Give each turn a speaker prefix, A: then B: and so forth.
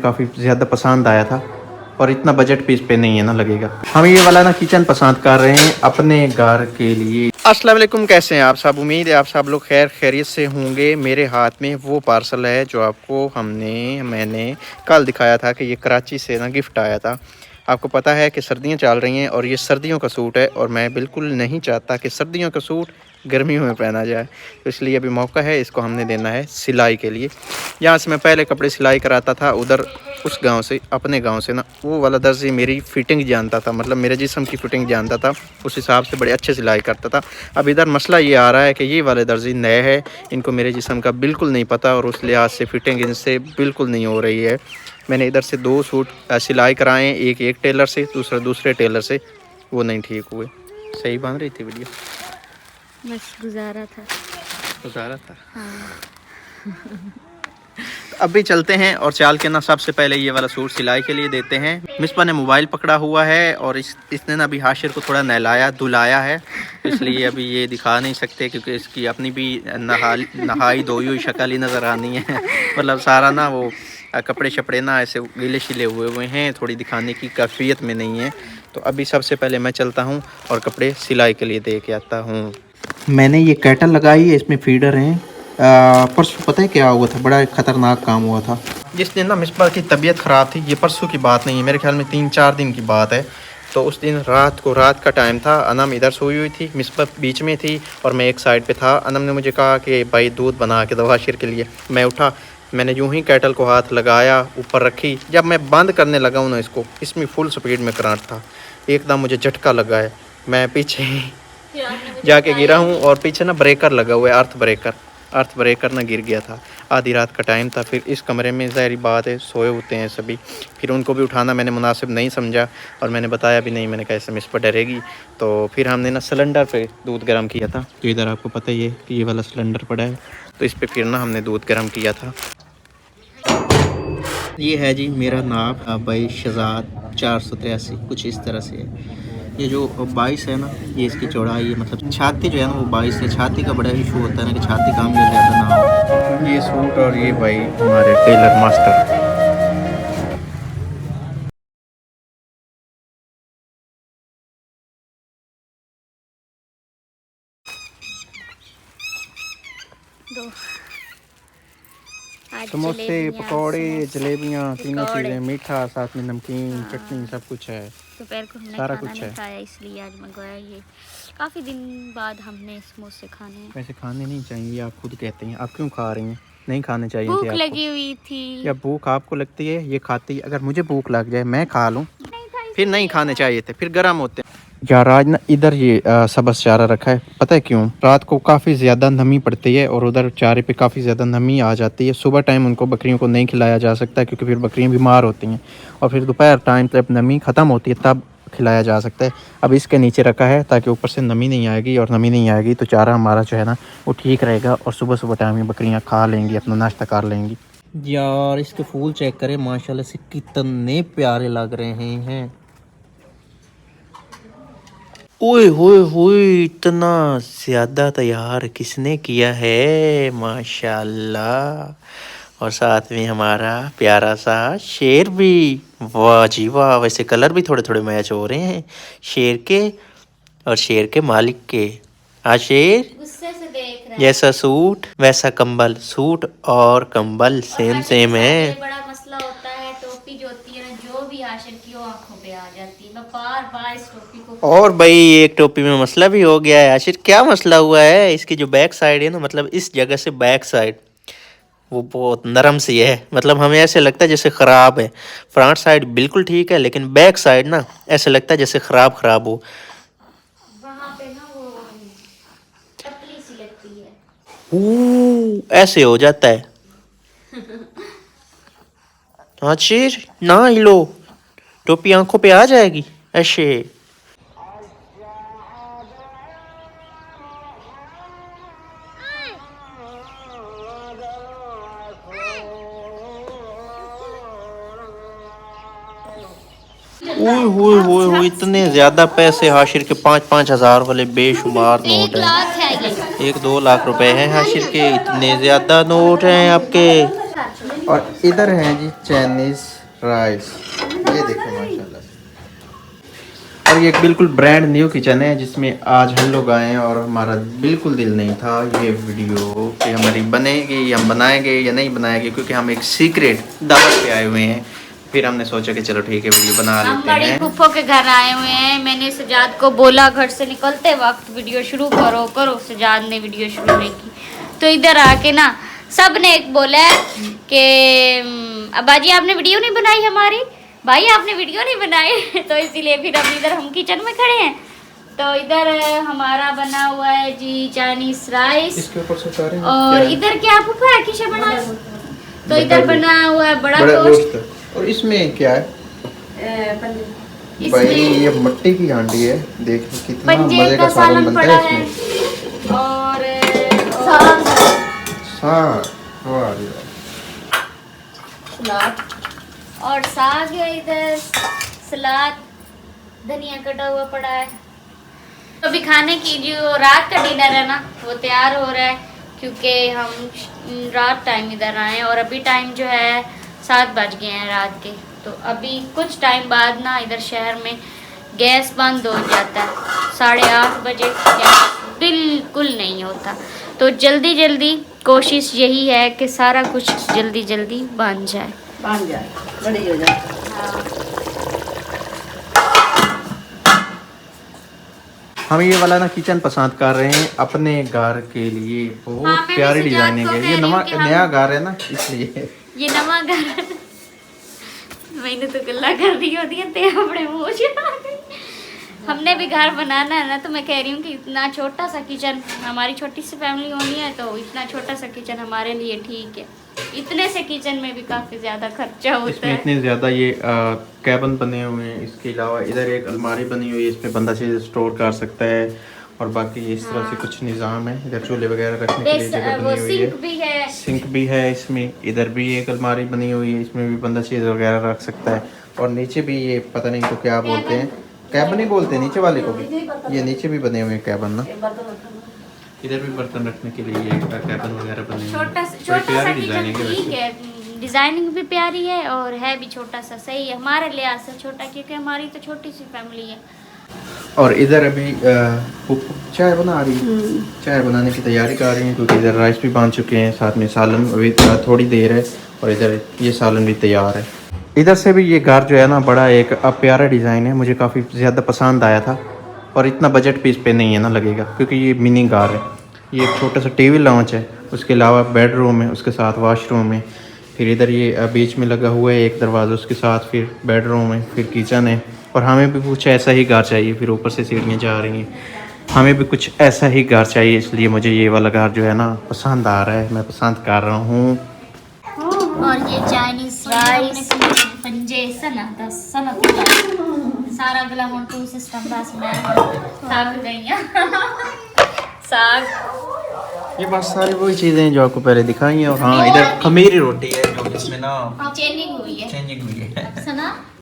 A: काफ़ी ज़्यादा पसंद आया था और इतना बजट भी इस पे नहीं है ना लगेगा। हम ये वाला ना किचन पसंद कर रहे हैं अपने घर के लिए। अस्सलाम वालेकुम, कैसे हैं आप सब? उम्मीद है आप सब लोग खैर खैरियत से होंगे। मेरे हाथ में वो पार्सल है जो आपको मैंने कल दिखाया था कि ये कराची से ना गिफ्ट आया था। आपको पता है कि सर्दियां चल रही हैं और ये सर्दियों का सूट है और मैं बिल्कुल नहीं चाहता कि सर्दियों का सूट गर्मियों में पहना जाए, तो इसलिए अभी मौका है, इसको हमने देना है सिलाई के लिए। यहाँ से मैं पहले कपड़े सिलाई कराता था उधर उस गांव से, अपने गांव से ना, वो वाला दर्जी मेरी फ़िटिंग जानता था, मतलब मेरे जिस्म की फ़िटिंग जानता था, उस हिसाब से बड़े अच्छे सिलाई करता था। अब इधर मसला ये आ रहा है कि ये वाले दर्जी नए हैं, इनको मेरे जिस्म का बिल्कुल नहीं पता और उस लिहाज से फ़िटिंग इनसे बिल्कुल नहीं हो रही है। मैंने इधर से 2 सूट सिलाई कराएँ, एक टेलर से, दूसरा दूसरे टेलर से, वो नहीं ठीक हुए। सही बन रही थी वीडियो,
B: बस गुजारा था। हाँ।
A: अभी चलते हैं और चाल के ना सबसे पहले ये वाला सूट सिलाई के लिए देते हैं। मिसबा ने मोबाइल पकड़ा हुआ है और इसने ना अभी हाशिर को थोड़ा नहलाया धुलाया है, इसलिए अभी ये दिखा नहीं सकते क्योंकि इसकी अपनी भी नहाई धोई हुई शक्ल ही नज़र आनी है। मतलब सारा ना वो कपड़े शपड़े ना ऐसे गीले शिले हुए हैं, थोड़ी दिखाने की कैफियत में नहीं है। तो अभी सबसे पहले मैं चलता हूँ और कपड़े सिलाई के लिए दे के आता हूँ। मैंने ये कैटल लगाई है, इसमें फीडर हैं। परसों पता है क्या हुआ था, बड़ा ख़तरनाक काम हुआ था। जिस दिन ना मिसबा की तबीयत ख़राब थी, ये परसों की बात नहीं है, मेरे ख्याल में 3-4 दिन की बात है। तो उस दिन रात का टाइम था, अनम इधर सोई हुई थी, मिसबा बीच में थी और मैं एक साइड पे था। अनम ने मुझे कहा कि भाई दूध बना के दो हाशिर के लिए। मैं उठा, मैंने यूं ही कैटल को हाथ लगाया, ऊपर रखी, जब मैं बंद करने लगा हूँ ना इसको, इसमें फुल स्पीड में करंट था। एकदम मुझे झटका लगा है, मैं पीछे जाके गिरा हूँ और पीछे ना ब्रेकर लगा हुआ है, अर्थ ब्रेकर ना गिर गया था। आधी रात का टाइम था, फिर इस कमरे में ज़ाहिर बात है सोए होते हैं सभी, फिर उनको भी उठाना मैंने मुनासिब नहीं समझा और मैंने बताया भी नहीं, मैंने कहा ऐसे मिस पर डरेगी। तो फिर हमने ना सिलेंडर पे दूध गर्म किया था, तो इधर आपको पता ही है कि ये वाला सिलेंडर पड़ा है, तो इस पर फिर ना हमने दूध गर्म किया था। ये है जी मेरा नाप भाई शहजाद 483 कुछ इस तरह से है। ये जो 22 है ना, ये इसकी चौड़ाई है, मतलब छाती जो है ना वो 22 है। छाती का बड़ा इशू होता है ना कि छाती काम जो ज़्यादा ना हो। ये सूट और ये भाई हमारे टेलर मास्टर।
B: दो आज
A: समोसे, पकौड़े, जलेबियाँ, तीनों चीज़ें, मीठा, साथ में नमकीन,
B: हाँ।
A: चटनी, सब कुछ है।
B: दोपहर को हमने
A: सारा
B: खाना
A: कुछ
B: नहीं
A: है।
B: खाया, इसलिए आज मंगवाया। ये काफ़ी दिन बाद हमने समोसे खाने हैं।
A: वैसे खाने नहीं चाहिए, आप खुद कहते हैं, आप क्यों खा रही हैं? नहीं खाने चाहिए थे
B: भूख
A: आपको।
B: लगी हुई थी।
A: या भूख आपको लगती है, ये खाती है। अगर मुझे भूख लग जाए मैं खा लूँ,
B: नहीं था
A: फिर नहीं खाने
B: इसलिए।
A: चाहिए थे, फिर गर्म होते हैं। यार आज ना इधर ये सबस चारा रखा है, पता है क्यों? रात को काफ़ी ज़्यादा नमी पड़ती है और उधर चारे पे काफ़ी ज़्यादा नमी आ जाती है। सुबह टाइम उनको बकरियों को नहीं खिलाया जा सकता क्योंकि फिर बकरियाँ बीमार होती हैं, और फिर दोपहर टाइम जब नमी ख़त्म होती है तब खिलाया जा सकता है। अब इसके नीचे रखा है ताकि ऊपर से नमी नहीं आएगी, और नमी नहीं आएगी तो चारा हमारा जो है ना वो ठीक रहेगा और सुबह सुबह टाइम में बकरियाँ खा लेंगी, अपना नाश्ता कर लेंगी। यार इसके फूल चेक करें, माशाल्लाह से कितने प्यारे लग रहे हैं। ओए होए होए, इतना ज़्यादा तैयार किसने किया है, माशाल्लाह। और साथ में हमारा प्यारा सा शेर भी, वाह जी वाह। वैसे कलर भी थोड़े थोड़े मैच हो रहे हैं शेर के और शेर के मालिक के। हाँ शेर,
B: गुस्से से देख रहा है।
A: जैसा सूट वैसा कंबल, सूट और कंबल सेम सेम है।
B: बड़ा मसला होता है, टोपी जो होती है ना, जो भी हाशिर की वो आंखों पे आ जाती है। मैं बार बार इस टोपी को,
A: और भाई एक टोपी में मसला भी हो गया है। आशिर क्या मसला हुआ है? इसकी जो बैक साइड है ना, मतलब इस जगह से बैक साइड वो बहुत नरम सी है, मतलब हमें ऐसे लगता है जैसे ख़राब है। फ्रंट साइड बिल्कुल ठीक है, लेकिन बैक साइड ना ऐसे लगता है जैसे ख़राब हो।
B: वहाँ पे ना वो पतली सी लगती है।
A: ऐसे हो जाता है। आशिर ना हिलो, टोपी आंखों पे आ जाएगी ऐसे। ओए होए होए होए, इतने ज़्यादा पैसे हाशिर के, 5-5 हज़ार वाले बेशुमार नोट
B: 1 लाख
A: हैं।
B: है ये।
A: 1-2 लाख रुपए हैं हाशिर के, इतने ज़्यादा नोट हैं आपके। और इधर है जी चाइनीज राइस, ये देखो माशाल्लाह से। और ये एक बिल्कुल ब्रांड न्यू किचन है जिसमें आज हम लोग आए हैं और हमारा बिल्कुल दिल नहीं था ये वीडियो कि हमारी बनेगी या हम बनाएंगे या नहीं बनाएंगे, क्योंकि हम एक सीक्रेट दावत पे आए हुए हैं। फिर हमने सोचा कि चलो ठीक है वीडियो बना
B: हम
A: लेते
B: बड़ी
A: हैं।
B: फूफो के घर आए हुए हैं। मैंने सजाद को बोला घर से निकलते वक्त वीडियो शुरू करो करो, सजाद ने वीडियो शुरू नहीं की। तो इधर आके ना सब ने एक बोला है कि अब्बाजी आपने वीडियो नहीं बनाई हमारी, भाई आपने वीडियो नहीं बनाई। तो इसीलिए फिर अब इधर हम किचन में खड़े हैं। तो इधर हमारा बना हुआ है जी चाइनीज राइस,
A: इसके ऊपर से उतारें
B: और इधर क्या फूफा है किसे बना, तो इधर बना हुआ है बड़ा गोश्त।
A: और इसमें क्या है भाई, ये मट्टी की हांडी है, देखो कितना
B: पंजे
A: मजे
B: का
A: का सालन बनता
B: पड़ा
A: है
B: है
A: इसमें।
B: और
A: साग
B: और साग है इधर, सलाद, धनिया कटा हुआ पड़ा है। तो अभी खाने की जो रात का डिनर है ना वो तैयार हो रहा है, क्योंकि हम रात टाइम इधर आए हैं और अभी टाइम जो है 7 बज गए हैं रात के। तो अभी कुछ टाइम बाद ना इधर शहर में गैस बंद हो जाता है, 8:30 बजे गैस बिल्कुल नहीं होता। तो जल्दी जल्दी कोशिश यही है कि सारा कुछ जल्दी जल्दी बन जाए,
C: बड़ी हो जाए।
A: हम ये वाला ना किचन पसंद कर रहे हैं अपने घर के लिए, बहुत
B: हाँ, मैं
A: प्यारी
B: भी
A: डिजाइनिंग
B: सुजात को
A: है। ये
B: कह रही हूँ कि हम-
A: नया घर है ना इसलिए।
B: ये नवा घर मैंने तो गल्ला कर दी होती है ते अपने मुंह से आ गई। हमने भी घर बनाना है ना, तो मैं कह रही हूँ कि इतना छोटा सा किचन, हमारी छोटी सी फैमिली होनी है तो इतना छोटा सा किचन हमारे लिए ठीक है। इतने से किचन में भी काफी ज्यादा खर्चा होता
A: इसमें
B: है।
A: इतने ज़्यादा ये कैबिन बने हुए हैं। इसके अलावा इधर एक अलमारी बनी हुई है, इसमें बंदा चीज़ स्टोर कर सकता है। और बाकी इस तरह से कुछ निज़ाम है। इधर चूल्हे वगैरह रखने के लिए जगह
B: वो
A: बनी हुई
B: सिंक
A: है,
B: भी है।
A: सिंक भी है इसमें। इधर भी एक अलमारी बनी हुई है, इसमें भी बंदा चीज़ वगैरह रख सकता है। और नीचे भी ये पता नहीं इनको क्या बोलते हैं, कैबिन ही बोलते हैं नीचे वाले को भी। ये नीचे भी बने हुए हैं कैबिन ना, इधर भी बर्तन रखने के लिए ये कैबिन वगैरह बने हुए
B: छोटा
A: हैं।
B: छोटा सा
A: प्यारी
B: किचन
A: डिजाइनिंग है
B: ठीक
A: वैसे।
B: है, डिजाइनिंग भी प्यारी है और है भी छोटा सा, सही है हमारे लिहाज से छोटा, क्योंकि हमारी तो छोटी सी फैमिली है।
A: और इधर अभी पुप्पू चाय बना रही है, चाय बनाने की तैयारी कर रही है, क्योंकि इधर राइस भी बन चुके हैं, साथ में सालन अभी थोड़ी देर है और इधर ये सालन भी तैयार है। इधर से भी ये घर जो है ना बड़ा एक प्यारा डिज़ाइन है, मुझे काफ़ी ज़्यादा पसंद आया था। और इतना बजट भी इस पे नहीं है ना लगेगा, क्योंकि ये मिनी कार है। ये एक छोटा सा टीवी लॉन्च है, उसके अलावा बेडरूम है, उसके साथ वॉशरूम है। फिर इधर ये बीच में लगा हुआ है एक दरवाज़ा, उसके साथ फिर बेडरूम है, फिर किचन है। और हमें भी कुछ ऐसा ही घर चाहिए। फिर ऊपर से सीढ़ियाँ जा रही हैं, हमें भी कुछ ऐसा ही घर चाहिए, इसलिए मुझे ये वाला घर जो है ना पसंद आ रहा है, मैं पसंद कर रहा हूँ।
B: और ये चाइनीज राइस पंजे सना सारा गला मोटू सिस्टम बस मैं थक गई साग
A: ये बस सारी वही चीज़ें हैं जो आपको पहले दिखाई हैं। और हाँ, इधर खमीरी रोटी है जो इसमें ना
B: चेंजिंग हुई है
A: चेंजिंग हुई है।
B: सना